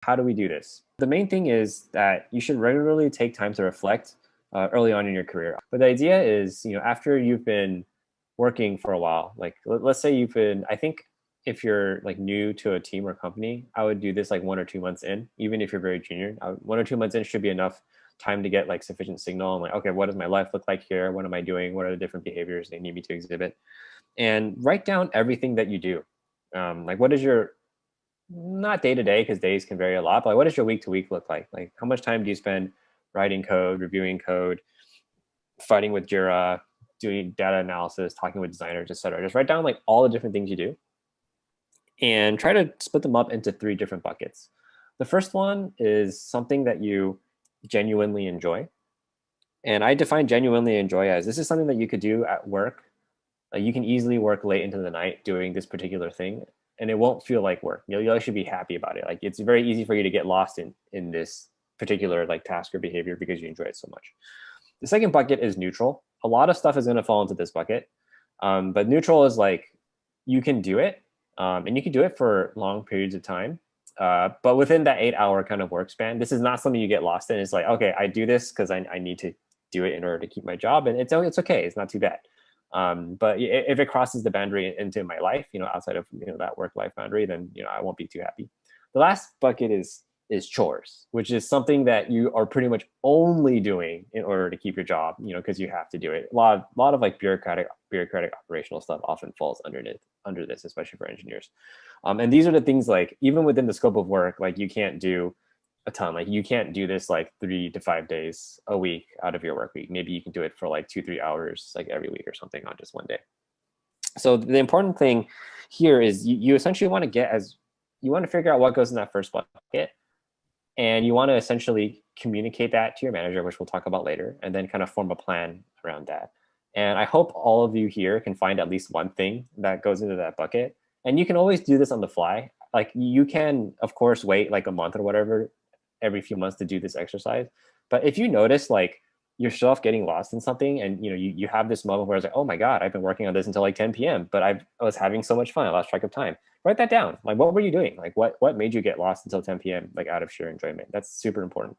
How do we do this? The main thing is that you should regularly take time to reflect early on in your career. But the idea is, after you've been working for a while, like let's say you've been, I think if you're like new to a team or company, I would do this like 1 or 2 months in, even if you're very junior. 1 or 2 months in should be enough time to get like sufficient signal. I'm like, okay, what does my life look like here? What am I doing? What are the different behaviors they need me to exhibit? And write down everything that you do. Like, what is your not day to day because days can vary a lot, but like, what does your week to week look like? Like, how much time do you spend writing code, reviewing code, fighting with JIRA, doing data analysis, talking with designers, etc. Just write down like all the different things you do and try to split them up into 3 different buckets. The first one is something that you genuinely enjoy. And I define genuinely enjoy as this is something that you could do at work. Like you can easily work late into the night doing this particular thing, and it won't feel like work. You'll actually be happy about it. Like it's very easy for you to get lost in this particular like task or behavior because you enjoy it so much. The second bucket is neutral. A lot of stuff is going to fall into this bucket, but neutral is like you can do it, and you can do it for long periods of time. But within that 8 hour kind of work span, this is not something you get lost in. It's like, okay, I do this because I need to do it in order to keep my job, and it's okay. It's not too bad. But if it crosses the boundary into my life, outside of that work-life boundary, then I won't be too happy. The last bucket is chores, which is something that you are pretty much only doing in order to keep your job, because you have to do it. A lot of like bureaucratic operational stuff often falls under this, especially for engineers. And these are the things like even within the scope of work, like you can't do a ton. Like you can't do this like 3 to 5 days a week out of your work week. Maybe you can do it for like 2, 3 hours like every week or something on just one day. So the important thing here is you essentially want to figure out what goes in that first bucket, and you want to essentially communicate that to your manager, which we'll talk about later, and then kind of form a plan around that. And I hope all of you here can find at least one thing that goes into that bucket. And you can always do this on the fly. Like you can, of course, wait like a month or whatever every few months to do this exercise. But if you notice like yourself getting lost in something and you have this moment where it's like, oh my God, I've been working on this until like 10 p.m., but I was having so much fun, I lost track of time. Write that down. Like what were you doing? Like what made you get lost until 10 p.m. like out of sheer enjoyment? That's super important.